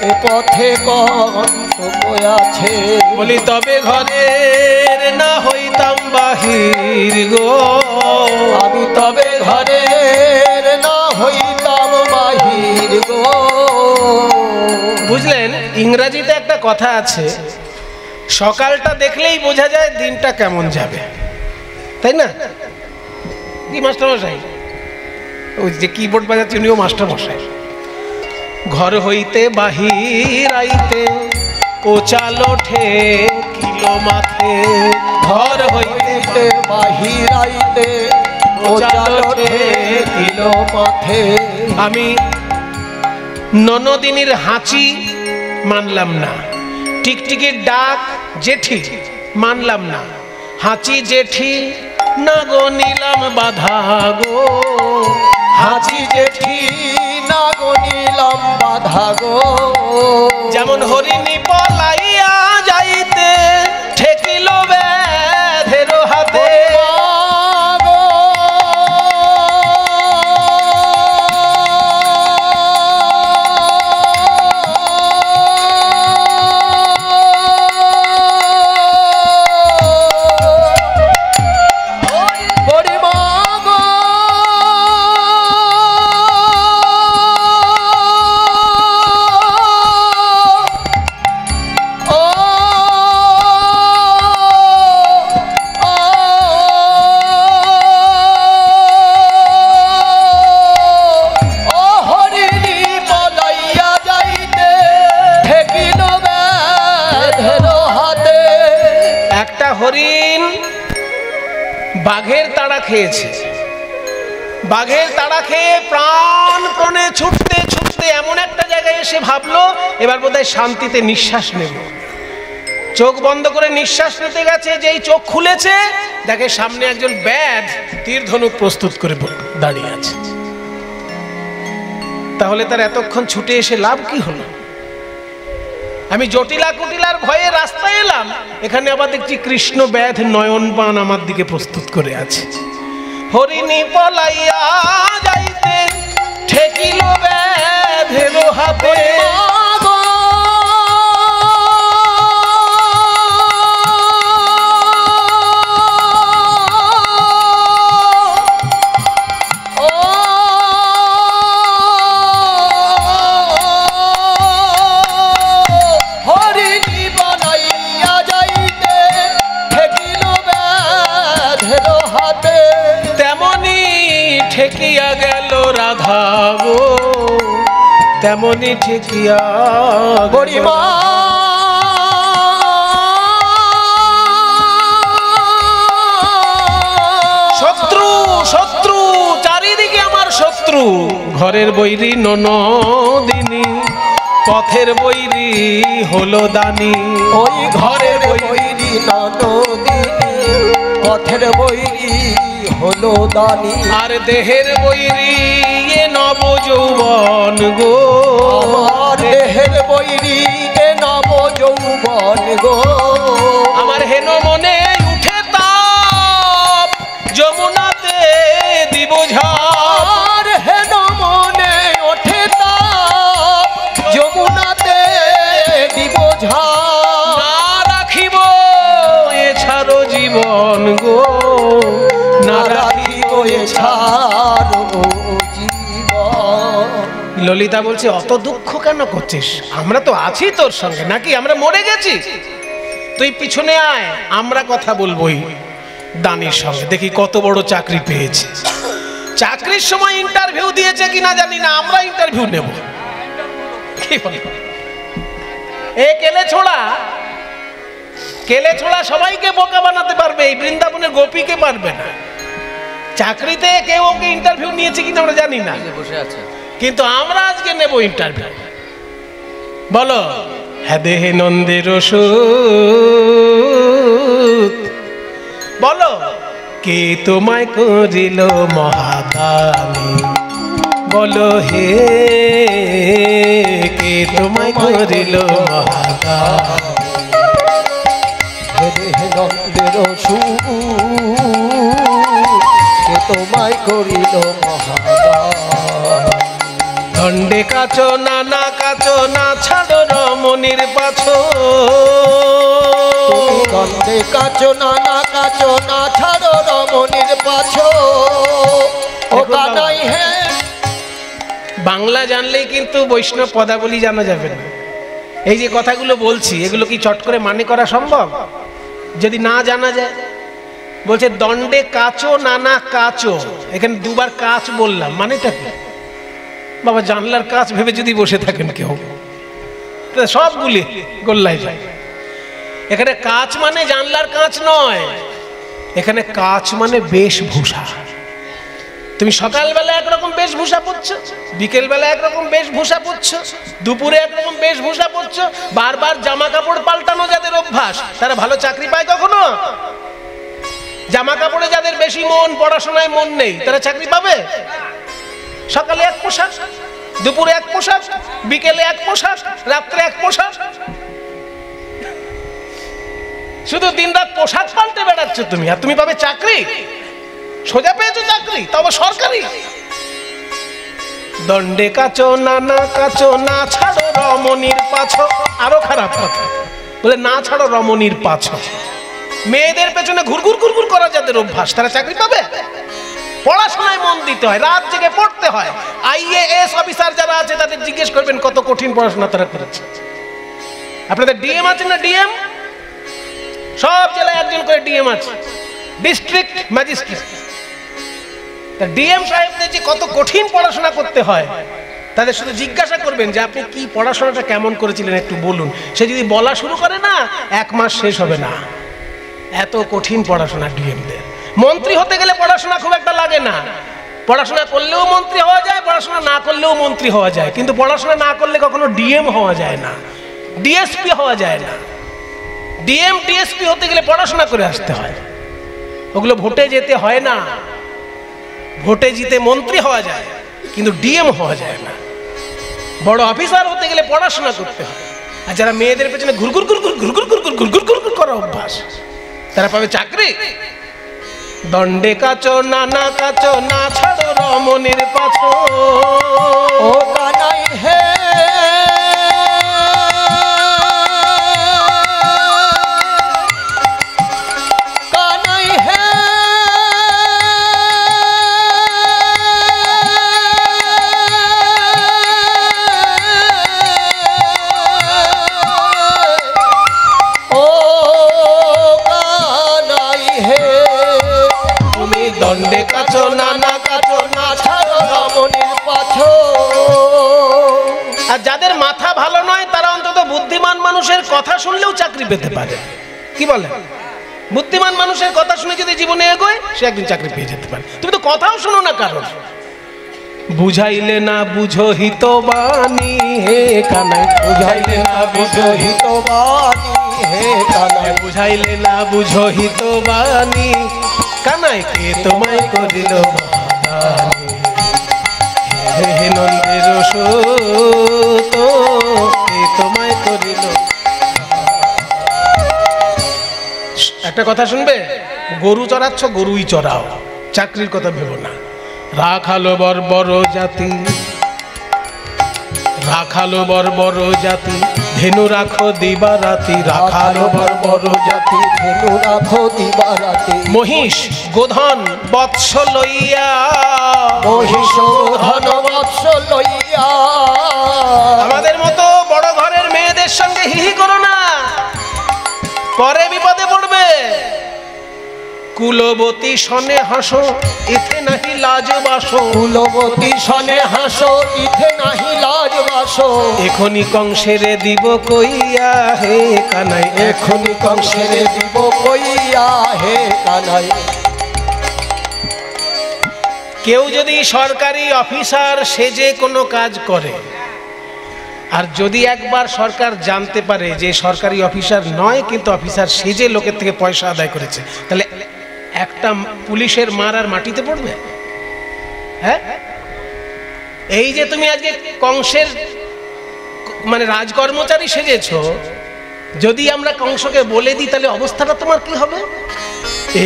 এ পথে কণ্টক আছে, বলি তবে ঘরের না হইতাম বাহির গো, আমি তবে ঘরের না হইতাম বাহির গো। বুঝলেন, ইংরাজিতে একটা কথা আছে, সকালটা দেখলেই বোঝা যায় দিনটা কেমন যাবে, তাই না? কি মাস্টারমশাই? ওই যে কিবোর্ড বাজাচ্ছে উনিও মাস্টারমশাই। ঘর হইতে বাহির আইতে ও চাল ওঠে কিলো মাথে, ঘর হইতে বাহির আইতে ও চাল ওঠে কিলো মাথে। আমি ননদিনীর হাঁচি মানলাম না, টিকটিকির ডাক জেঠি মানলাম না, হাঁচি জেঠি না গো নিলাম বাধা গো, হাঁচি জেঠি না গো নিলাম বাধা গো। যেমন হরিণী পলাইয়া যাইতে ঠেকিল ব্যাধের হাতে, হরিণ বাঘের তাড়া খেয়েছে, বাঘের তাড়া খেয়ে প্রাণপণে ছুটতে ছুটতে এমন একটা জায়গায় এসে ভাবলো এবার বোধহয় শান্তিতে নিঃশ্বাস নেব। চোখ বন্ধ করে নিঃশ্বাস নিতে গেছে, যেই চোখ খুলেছে দেখে সামনে একজন ব্যাধ তীর ধনুক প্রস্তুত করে দাঁড়িয়ে আছে। তাহলে তার এতক্ষণ ছুটে এসে লাভ কি হলো? আমি জটিলা কুটিলার ভয়ে রাস্তায় এলাম, এখানে আবার দেখছি কৃষ্ণ ব্যাধ নয়ন পান আমার দিকে প্রস্তুত করে আছে। হরিণী পলাইয়া যাইতে ঠেকিল ব্যাধের হাতে, ঠেকিয়া গেল রাধা গো, তেমনি ঠেকিয়া গরিমা শত্রু শত্রু চারিদিকে আমার শত্রু, ঘরের বৈরী ননদিনী পথের বৈরী হলো দানি, ওই ঘরের বৈরী ননদিনী পথের বৈরী হলো দানি, আর দেহের বৈরী এ নব যৌবন গো, আমার দেহের বৈরী এ নব যৌবন গো, আমার হেন মনে উঠে তাপ যমুনাতে দিব ঝাপ, আর হেন মনে ওঠে তাপ যমুনাতে দিব ঝাপ, না রাখিব এছাড়ো জীবন গো, না রাখিব এছাড়ো জীবন। ললিতা বলছে অত দুঃখ কেন করছিস? আমরা তো আছি তোর সঙ্গে, নাকি আমরা মরে গেছি? তুই পিছনে আয়, আমরা কথা বলবোই দানির সঙ্গে, দেখি কত বড় চাকরি পেয়েছে। চাকরির সময় ইন্টারভিউ দিয়েছে কিনা জানি না, আমরা ইন্টারভিউ নেব। কি বল? এ কেলে ছোড়া কেলে ছোড়া সবাইকে বোকা বানাতে পারবে, এই বৃন্দাবনের গোপীকে পারবে না। চাকরিতে কেউ ওকে ইন্টারভিউ নিয়েছে কিনা আমরা জানি না, বসে আছে, কিন্তু আমরা আজকে নেব ইন্টারভিউ। বলো, হ্যাঁ দেহে নন্দের সুত, বলো কে তোমায় করিল মহাদানী, বলো হে কে তোমায় করিল মহাদানী, নন্দের সুত কে তোমায় করিল মহাদানী। দণ্ডে কাছো নানা কাছো না ছাড়ো রমণীর পাছো, দণ্ডে কাছো নানা কাছো না ছাড়ো রমণীর পাছো, ও কানাই হে। বাংলা জানলেই কিন্তু বৈষ্ণব পদাবলী জানা যাবে না। এই যে কথাগুলো বলছি, এগুলো কি চট করে মানে করা সম্ভব যদি না জানা যায়? বলছে দণ্ডে কাছো নানা কাছো, এখানে দুবার কাচ বললাম, মানেটা কি? বাবা জানলার কাচ ভেবে যদি বসে থাকেন কেউ, সবগুলি গোল্লাই যায়। এখানে কাচ মানে জানলার কাচ নয়, এখানে কাচ মানে বেশভূষা। তুমি সকালবেলা একরকম বেশভূষা পরছো, বিকেলবেলা একরকম বেশভূষা পরছো, দুপুরে একরকম বেশভূষা পরছো, বারবার জামা কাপড় পাল্টানো যাদের অভ্যাস, তারা ভালো চাকরি পায় কখনো? জামা কাপড়ে যাদের বেশি মন, পড়াশোনায় মন নেই, তারা চাকরি পাবে? সকালে এক পোশাক, দুপুরে এক পোশাক, বিকেলে এক পোশাক, রাত্রে এক পোশাক, শুধু দিনরাত পোশাক পাল্টে বেড়াচ্ছ তুমি, আর তুমি পাবে চাকরি? সোজা পেয়েছো চাকরি, তবে সরকারি। দণ্ডে কাছো নানা কাছো না ছাড়ো রমণীর পাছো, আরো খারাপ কথা, বলে না ছাড়ো রমণীর পাছো। মেয়েদের পেছনে ঘুরঘুর ঘুরঘুর করা যাদের অভ্যাস, তারা চাকরি পাবে? পড়াশোনায় মন দিতে হয়, রাত জেগে পড়তে হয়। IAS অফিসার যারা আছে তাদের জিজ্ঞেস করবেন কত কঠিন পড়াশোনা তারা করেছে। আপনাদের ডিএম আছে না? ডিএম সব জেলায় একজন করে ডিএম আছে, ডিস্ট্রিক্ট ম্যাজিস্ট্রেট। ডিএম সাহেবদের যে কত কঠিন পড়াশোনা করতে হয়, তাদের শুধু জিজ্ঞাসা করবেন যে আপনি কি পড়াশোনাটা কেমন করেছিলেন একটু বলুন। সে যদি বলা শুরু করে না, 1 মাস শেষ হবে না, এত কঠিন পড়াশোনা ডিএমদের। মন্ত্রী হতে গেলে পড়াশোনা খুব একটা লাগে না, পড়াশোনা করলেও মন্ত্রী হওয়া যায়, পড়াশোনা না করলেও মন্ত্রী হওয়া যায়, কিন্তু পড়াশোনা না করলে কখনো ডিএম হওয়া যায় না, ডিএসপি হওয়া যায় না। ডিএম ডিএসপি হতে গেলে পড়াশোনা করে আসতে হয়, ওগুলো ভোটে যেতে হয় না। ভোটে জিতে মন্ত্রী হওয়া যায়, কিন্তু ডিএম হওয়া যায় না। বড় অফিসার হতে গেলে পড়াশোনা করতে হয়। আর যারা মেয়েদের পেছনে ঘুরঘুর ঘুরঘুর ঘুরঘুর ঘুরঘুর ঘুরঘুর ঘুরঘুর করা অভ্যাস, তারা পাবে চাকরি? দণ্ডে কাছো নানা কাছো না ছাড়ো রমণীর পাছো, ও কানাই হে। কানাই হে ও কানাই হে। তুমি দণ্ডে কাছো নানা কাছো না ছাড়ো রমণীর পাছো। আর যাদের মাথা ভালো নয়, তারা অন্তত বুদ্ধিমান মানুষের কথা শুনলেও চাকরি পেতে পারে। কি বলে? বুদ্ধিমান মানুষের কথা শুনে যদি জীবনে এগোয়, সে একদিন চাকরি পেয়ে যেতে পারে। তুমি তো কথাও শোনো না কারণ। বুঝাইলে না বুঝো হিতবাণী হে কানাই, বুঝাইলে না বুঝো হিতবাণী হে কানাই, বুঝাইলে না বুঝো হিতবাণী, কানাই কে তোমায় করিল মহাদানী, হে নন্দের সুত কে তোমায় করিল। একটা কথা শুনবে, গরু চড়াচ্ছ, গরুই চড়াও, চাকরির কথা ভেবো না। রাখালো বর্বর জাতি, রাখালো বর্বর জাতি, ধেনু রাখো দিবারাতি, রাখালো বর্বর জাতি, ধেনু রাখো দিবারাতি। মহিষ গোধন বৎস লইয়া, মহিষ ধন বৎস লইয়া। আমাদের মতো বড় ঘরের মেয়েদের সঙ্গে হিহি করো না, পরে বিপদে পড়বে। কুলবতী শনে হাসো ইথে নাহি লাজ বাসো, কুলবতী শনে হাসো ইথে নাহি লাজ বাসো। এখনি কংসেরে দিব কইয়া হে কানাই, এখনি কংসেরে দিব কইয়া হে কানাই। কেউ যদি সরকারি অফিসার সেজে কোনো কাজ করে, আর যদি একবার সরকার জানতে পারে যে সরকারি অফিসার নয় কিন্তু অফিসার সেজে লোকের থেকে পয়সা আদায় করেছে, তাহলে একটা পুলিশের মার আর মাটিতে পড়বে? হ্যাঁ, এই যে তুমি আজকে কংসের মানে রাজকর্মচারী সেজেছো, যদি আমরা কংসকে বলে দিই তাহলে অবস্থাটা তোমার কি হবে?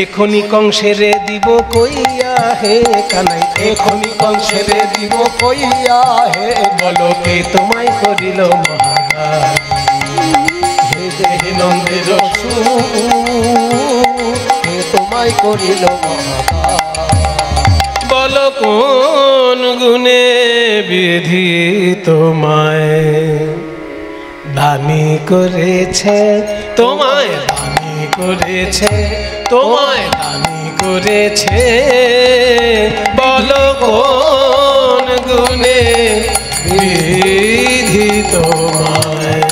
এখনি কংসেরে দিব কইয়া হে কানাই, এখনি কংসেরে দিব কইয়া হে, বলো কে তোমায় করিল মহারাজ, হে দেহে নন্দের হে তোমায় করিল মহারাজ। বলো কোন গুণে বিধি তোমায় দানি করেছে, তোমায় দানি করেছে, তোমায় দানি করেছে, বলো কোন গুণে বিধি তোমায়।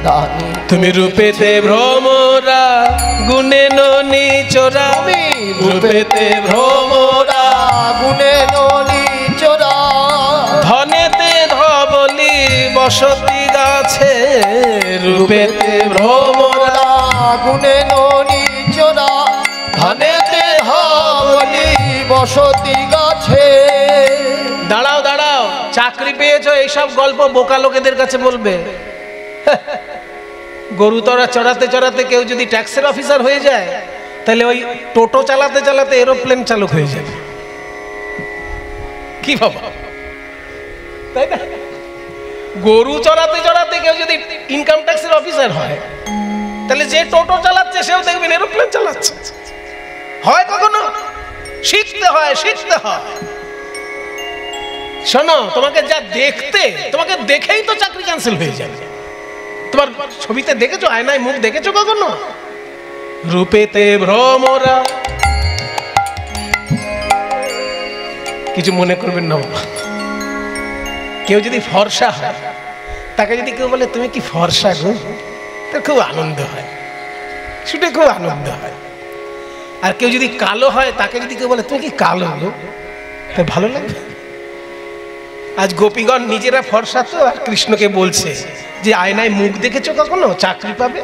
দানি তুমি রূপেতে ভ্রমরা গুণে ননি চোরা, রূপেতে ভ্রমরা গুণে ননি চোরা, ধনেতে ধবলি বসতি গাছে, রূপেতে ভ্রমরা গুণে ননি চোরা, ধনেতে ধবলি বসতি গাছে। দাঁড়াও দাঁড়াও, চাকরি পেয়েছো এইসব গল্প বোকা লোকেদের কাছে বলবে। গরু তোরা চড়াতে চড়াতে কেউ যদি ট্যাক্সের অফিসার হয়ে যায়, তাহলে ওই টোটো চালাতে চালাতে এরোপ্লেন চালক হয়ে যাবে। কি বাবা, তাই না? গরু চড়াতে চড়াতে কেউ যদি ইনকাম ট্যাক্সের অফিসার হয়, তাহলে যে টোটো চালাচ্ছে সেও দেখবেন এরোপ্লেন চালাচ্ছে। হয় কখনো? শিখতে হয়, শিখতে হয়। শোনো, তোমাকে যা দেখতে, তোমাকে দেখেই তো চাকরি ক্যান্সেল হয়ে যাবে। তোমার ছবিতে দেখেছো, আয়নায় মুখ দেখেছো কখনো? রূপেতে ভ্রমরা, কিছু মনে করবেন না বাবা। কেউ যদি ফর্সা হয়, তাকে যদি কেউ বলে তুমি কি ফর্সা গো, তো খুব আনন্দ হয়, শুনে খুব আনন্দ হয়। আর কেউ যদি কালো হয়, তাকে যদি কেউ বলে তুমি কি কালো গো, তো ভালো লাগবে। আজ গোপীগণ নিজেরা ফর্সা তো, আর কৃষ্ণকে বলছে যে আয়নায় মুখ দেখেছো কখনো, চাকরি পাবে।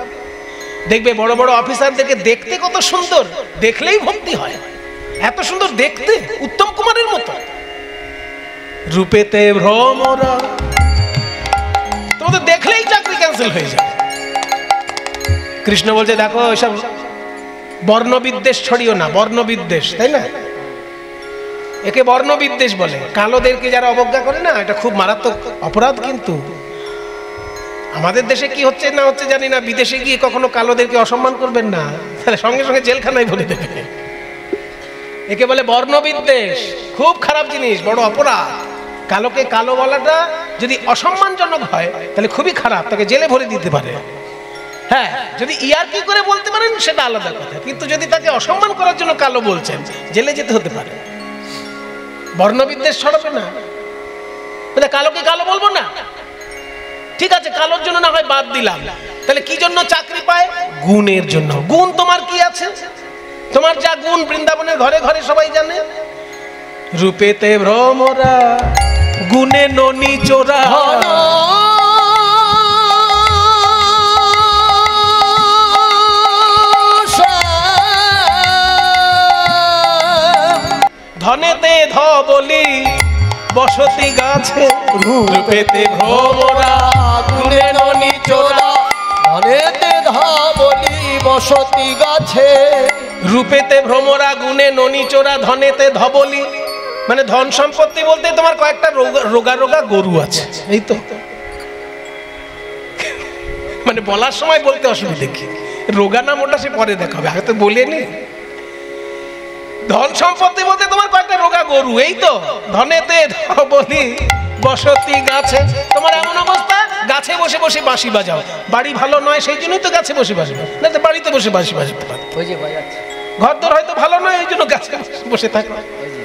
দেখবে বড় বড় অফিসারদেরকে দেখতে কত সুন্দর, দেখলেই ভক্তি হয়, এত সুন্দর দেখতে, উত্তম কুমারের মতো। রূপেতে ভ্রমরা, তোমাদের দেখলেই চাকরি ক্যান্সেল হয়ে যাবে। কৃষ্ণ বলছে দেখো এসব বর্ণবিদ্বেষ ছড়িও না, বর্ণবিদ্বেষ, তাই না? একে বর্ণবিদ্বেষ বলে। কালোদেরকে যারা অবজ্ঞা করে না, এটা খুব মারাত্মক অপরাধ। কিন্তু আমাদের দেশে কি হচ্ছে না হচ্ছে জানি না, বিদেশে গিয়ে কখনো কালোদেরকে অসম্মান করবেন না, তাহলে সঙ্গে সঙ্গে জেলখানায় ভরে দেবে। একে বলে বর্ণবিদ্বেষ, খুব খারাপ জিনিস, বড় অপরাধ। কালোকে কালো বলাটা যদি অসম্মানজনক হয় তাহলে খুবই খারাপ, তাকে জেলে ভরে দিতে পারে। হ্যাঁ, যদি ইয়ার্কি করে বলতে পারেন সেটা আলাদা কথা, কিন্তু যদি তাকে অসম্মান করার জন্য কালো বলছেন, জেলে যেতে হতে পারে। বর্ণবিদ্বেষ ছড়াবে না, কালোকে কালো বলবো না, ঠিক আছে, কালোর জন্য না হয় বাদ দিলাম, তাহলে কি জন্য চাকরি পায়? গুণের জন্য। গুণ তোমার কি আছে? তোমার যা গুণ বৃন্দাবনের ঘরে ঘরে সবাই জানে। রূপেতে ভ্রমরা গুণে ননি চোরা, ধনেতে ধবলি বসতি গাছে, রূপেতে ভ্রমরা গুণে ননি চোরা, ধনেতে ধবলি বসতি গাছে। রূপেতে ভ্রমরা গুণে ননি চোরা, ধনেতে ধবলি, মানে ধন সম্পত্তি বলতে তোমার কয়েকটা রোগা রোগা গরু আছে, এই তো। মানে বলার সময় বলতে অসুবিধা কি, রোগা নাম ওটা সে পরে দেখাবে, আগে তো বলে নি। ধন সম্পত্তি বলতে তোমার কয়েকটা রোগা গরু, এই তো। ধনেতে ধবলি বসতি গাছে, তোমার এমন অবস্থা গাছে বসে বসে বাঁশি বাজাও। বাড়ি ভালো নয় সেই জন্যই তো গাছে বসে বাঁশি বাজাও, না তো বাড়িতে বসে বাঁশি বাজাতে পারতো। ওই যে বাজাচ্ছে, ঘরদোর হয়তো ভালো নয়, ওই জন্য গাছে বসে থাকে। ওই যে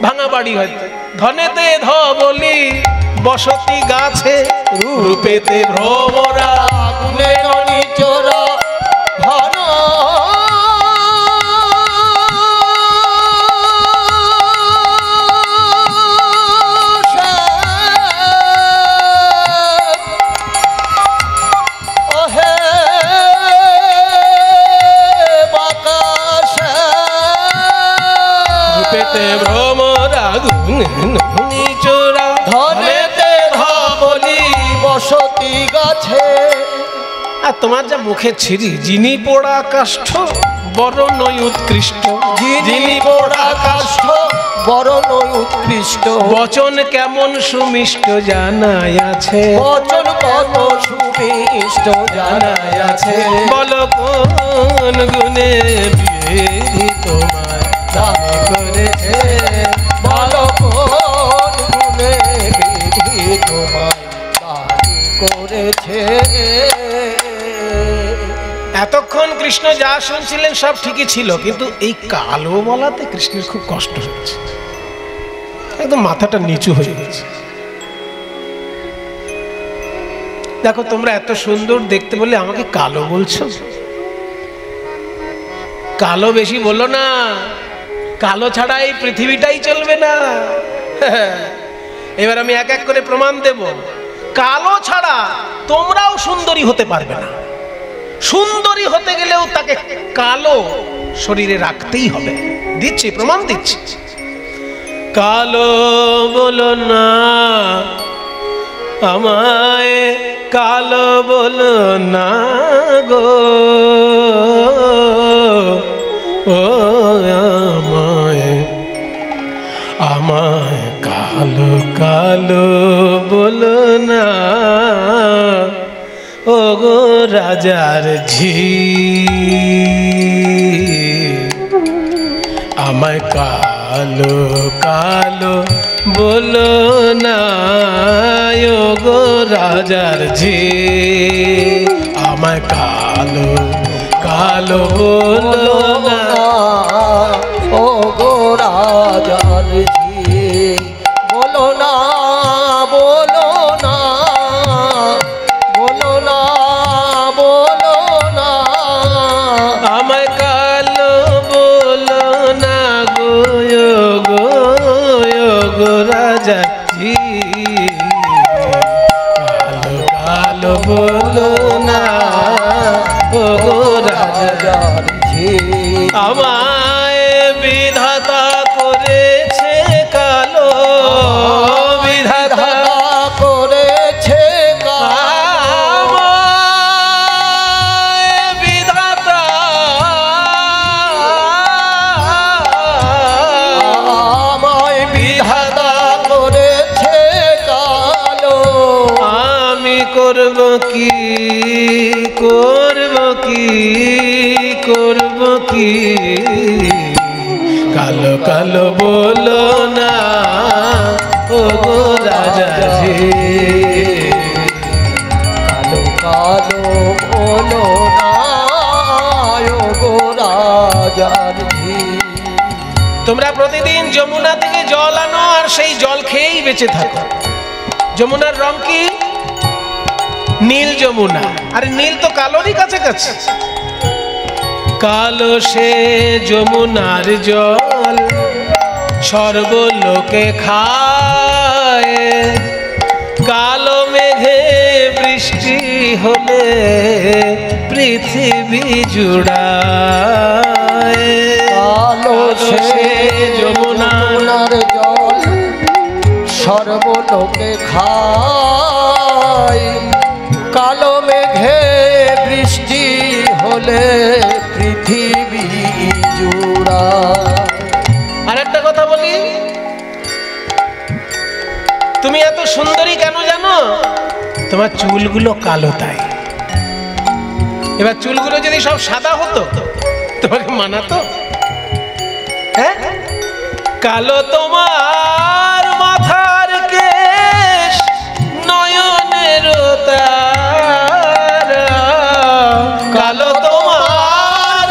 ভাঙা বাড়ি হয়তো। ধনেতে ধবলি বসতি গাছে, রূপেতে ভ্রমরা আগুনের নিচরা ঘন ভ্রমরা নিচরা ধনেতে ধবলি বসতি গাছে। আর তোমার যা মুখের ছিরি, যিনি পোড়া কাষ্ঠ বরণ উৎকৃষ্ট, যিনি পোড়া কাষ্ঠ বরণ উৎকৃষ্ট। বচন কেমন সুমিষ্ট জানাই আছে, বচন কত সুমিষ্ট জানাই আছে। বল কোন গুণে বিধি তোমার দামি করেছে, বল কোন গুণে বিধি তোমায় দামি করেছে। এতক্ষণ কৃষ্ণ যা শুনছিলেন সব ঠিকই ছিল, কিন্তু এই কালো বলাতে কৃষ্ণের খুব কষ্ট হচ্ছে, একদম মাথাটা নিচু হয়ে গেছে। দেখো তোমরা এত সুন্দর দেখতে বলে আমাকে কালো বলছো, কালো বেশি বলো না, কালো ছাড়া এই পৃথিবীটাই চলবে না। এবার আমি এক এক করে প্রমাণ দেব, কালো ছাড়া তোমরাও সুন্দরী হতে পারবে না। সুন্দরী হতে গেলেও তাকে কালো শরীরে রাখতেই হবে। দিচ্ছি, প্রমাণ দিচ্ছি। কালো বলো না আমায়, কালো বলো না গো, ও আমায় আমায় কালো কালো বলো না, ও গো রাজার ঝি, আমায় কালো কালো বলো না, ও গো রাজার ঝি, আমায় কালো কালো বলো না, ও গো রাজার ঝি। বলো না বলো না বলো না বলো না, আমায় কালো বলো না গো, গো গো রাজা জি, কালো কালো বলো না, ও গো রাজার ঝি। আমায় বিধাতা করেছে কালো, বিধাতা করেছে আমায় বিধাতা, আমায় বিধাতা করেছে কালো। আমি করব কি করব কি করব কি, কালো কালো বলো না, ও গো রাজা জি, কালো কালো বলো না, ও গো রাজার ঝি। তোমরা প্রতিদিন যমুনা থেকে জল আনো আর সেই জল খেয়েই বেঁচে থাকো। যমুনার রং কি? নীল যমুনা। আরে নীল তো কালোরই কাছাকাছি। কালো সে যমুনার জল সর্বলোকে খায়, কালো মেঘে বৃষ্টি হলে পৃথিবী জুড়ায়। কালো সে যমুনার জল সর্বলোকে খায়, কালো মেঘে বৃষ্টি হলে পৃথিবী জুড়ায়। আর একটা কথা বলি, তুমি এত সুন্দরী কেন জানো? তোমার চুলগুলো কালো তাই। এবার চুলগুলো যদি সব সাদা হতো তোমাকে মানাতো? হ্যাঁ, কালো তোমার মাথার কেশ, নয়নের তারা, কালো তোমার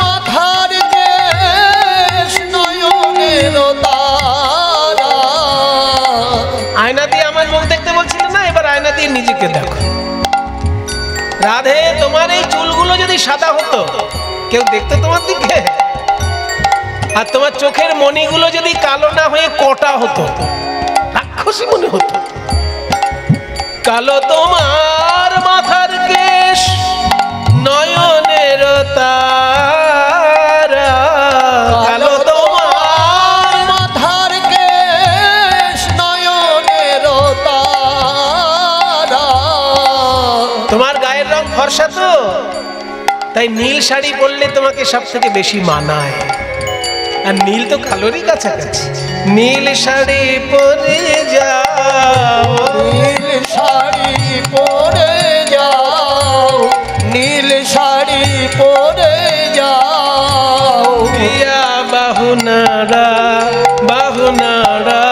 কেউ দেখতো তোমার দিকে? আর তোমার চোখের মণিগুলো যদি কালো না হয়ে কটা হতো, রাক্ষসী মনে হতো। কালো তোমার মাথার কেশ, নয়নের তারা, কালো তোমার মাথার কেশ, নয়নের তারা। তোমার গায়ের রং ফর্সা তো, তাই নীল শাড়ি পরলে তোমাকে সব থেকে বেশি মানায়। আর নীল তো কালোরই কাছাকাছি। নীল শাড়ি পরে যাও, নীল শাড়ি পরে যাও, নীল শাড়ি পরে যাও। প্রিয়া বাহুনারা বাহুনারা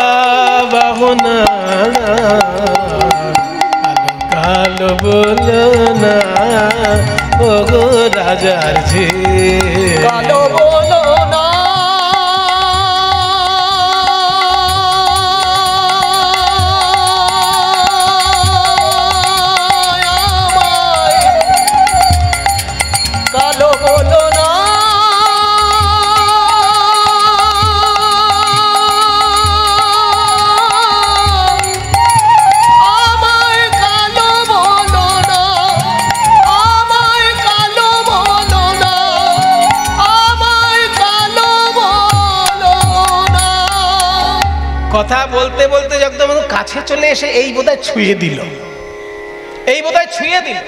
বাহুনারা, কালো বলো না ও গো রাজার ঝে, কালো বলো না আমায়, কালো বলো না আমায়, কালো বলো না আমায়, কালো বলো না আমায়, কালো বলো না। কথা বলতে বলতে একদম কাছে চলে এসে এই বোধহয় ছুঁয়ে দিল, এই বোধহয় ছুঁয়ে দিল।